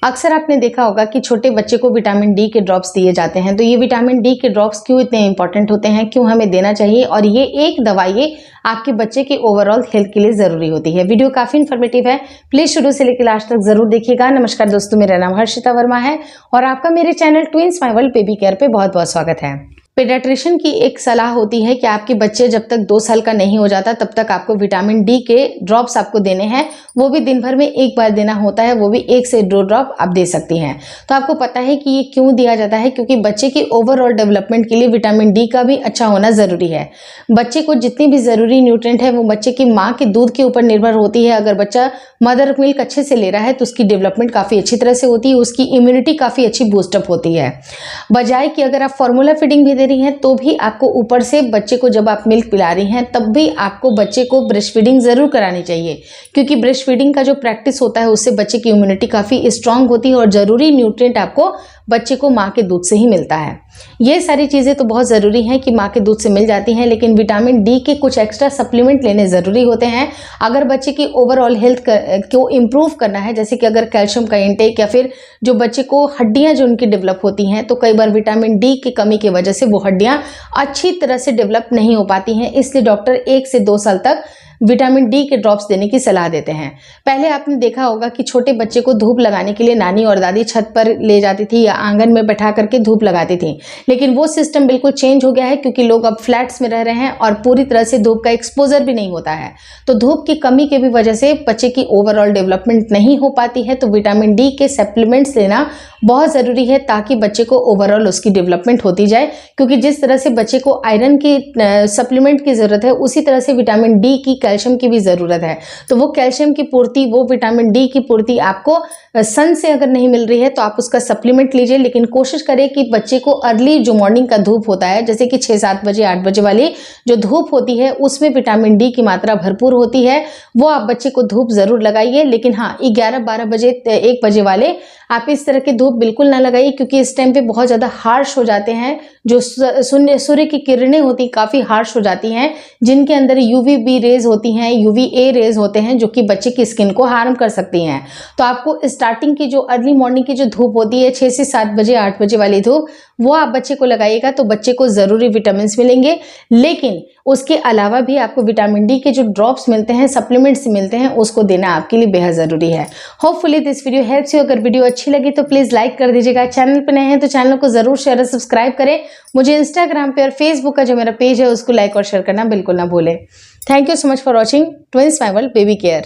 अक्सर आपने देखा होगा कि छोटे बच्चे को विटामिन डी के ड्रॉप्स दिए जाते हैं। तो ये विटामिन डी के ड्रॉप्स क्यों इतने इंपॉर्टेंट होते हैं, क्यों हमें देना चाहिए, और ये एक दवाई आपके बच्चे के ओवरऑल हेल्थ के लिए ज़रूरी होती है। वीडियो काफ़ी इन्फॉर्मेटिव है, प्लीज़ शुरू से लेकर लास्ट तक ज़रूर देखिएगा। नमस्कार दोस्तों, मेरा नाम हर्षिता वर्मा है और आपका मेरे channel twins my world baby care पे बहुत बहुत स्वागत है। पेडियाट्रिशियन की एक सलाह होती है कि आपके बच्चे जब तक 2 साल का नहीं हो जाता तब तक आपको विटामिन डी के ड्रॉप्स आपको देने हैं, वो भी दिन भर में एक बार देना होता है, वो भी 1 से 2 ड्रॉप आप दे सकती हैं। तो आपको पता है कि ये क्यों दिया जाता है, क्योंकि बच्चे की ओवरऑल डेवलपमेंट के लिए विटामिन डी का भी अच्छा होना ज़रूरी है। बच्चे को जितनी भी ज़रूरी न्यूट्रिएंट है वो बच्चे की माँ के दूध के ऊपर निर्भर होती है। अगर बच्चा मदर मिल्क अच्छे से ले रहा है तो उसकी डेवलपमेंट काफ़ी अच्छी तरह से होती है, उसकी इम्यूनिटी काफ़ी अच्छी बूस्टअप होती है। बजाय कि अगर आप फॉर्मूला फीडिंग भी दे रही हैं तो भी आपको ऊपर से बच्चे को जब आप मिल्क पिला रही हैं तब भी आपको बच्चे को ब्रेस्ट फीडिंग ज़रूर करानी चाहिए, क्योंकि ब्रेस्ट फीडिंग का जो प्रैक्टिस होता है उससे बच्चे की इम्यूनिटी काफ़ी स्ट्रांग होती है और ज़रूरी न्यूट्रिएंट आपको बच्चे को माँ के दूध से ही मिलता है। ये सारी चीज़ें तो बहुत ज़रूरी हैं कि माँ के दूध से मिल जाती हैं, लेकिन विटामिन डी के कुछ एक्स्ट्रा सप्लीमेंट लेने ज़रूरी होते हैं अगर बच्चे की ओवरऑल हेल्थ को इम्प्रूव करना है। जैसे कि अगर कैल्शियम का इंटेक या फिर जो बच्चे को हड्डियाँ जो उनकी डेवलप होती हैं, तो कई बार विटामिन डी की कमी की वजह से वो हड्डियाँ अच्छी तरह से डेवलप नहीं हो पाती हैं, इसलिए डॉक्टर 1 से 2 साल तक विटामिन डी के ड्रॉप्स देने की सलाह देते हैं। पहले आपने देखा होगा कि छोटे बच्चे को धूप लगाने के लिए नानी और दादी छत पर ले जाती थी या आंगन में बैठा करके धूप लगाती थी, लेकिन वो सिस्टम बिल्कुल चेंज हो गया है क्योंकि लोग अब फ्लैट्स में रह रहे हैं और पूरी तरह से धूप का एक्सपोजर भी नहीं होता है। तो धूप की कमी की भी वजह से बच्चे की ओवरऑल डेवलपमेंट नहीं हो पाती है। तो विटामिन डी के सप्लीमेंट्स लेना बहुत ज़रूरी है ताकि बच्चे को ओवरऑल उसकी डेवलपमेंट होती जाए, क्योंकि जिस तरह से बच्चे को आयरन की सप्लीमेंट की ज़रूरत है उसी तरह से विटामिन डी की, कैल्शियम की भी ज़रूरत है। तो वो कैल्शियम की पूर्ति, वो विटामिन डी की पूर्ति आपको सन से अगर नहीं मिल रही है तो आप उसका सप्लीमेंट लीजिए, लेकिन कोशिश करें कि बच्चे को अर्ली जो मॉर्निंग का धूप होता है, जैसे कि 6-7 बजे 8 बजे वाली जो धूप होती है उसमें विटामिन डी की मात्रा भरपूर होती है, वो आप बच्चे को धूप ज़रूर लगाइए। लेकिन हाँ, 11-12 बजे 1 बजे वाले आप इस तरह की धूप बिल्कुल ना लगाइए, क्योंकि इस टाइम पे बहुत ज़्यादा हार्श हो जाते हैं। जो सूर्य की किरणें होती काफ़ी हार्श हो जाती हैं, जिनके अंदर यूवीबी रेज होती हैं, यूवीए रेज होते हैं, जो कि बच्चे की स्किन को हार्म कर सकती हैं। तो आपको स्टार्टिंग की जो अर्ली मॉर्निंग की जो धूप होती है 6 से 7 बजे 8 बजे वाली धूप, वो आप बच्चे को लगाइएगा तो बच्चे को ज़रूरी विटामिन मिलेंगे। लेकिन उसके अलावा भी आपको विटामिन डी के जो ड्रॉप्स मिलते हैं, सप्लीमेंट्स मिलते हैं, उसको देना आपके लिए बेहद ज़रूरी है। Hopefully this video helps you. अगर वीडियो अच्छी लगी तो प्लीज़ लाइक कर दीजिएगा। चैनल पर नए हैं तो चैनल को ज़रूर शेयर और सब्सक्राइब करें। मुझे इंस्टाग्राम पे और फेसबुक का जो मेरा पेज है उसको लाइक और शेयर करना बिल्कुल ना भूलें। Thank you so much for watching twins my world baby care.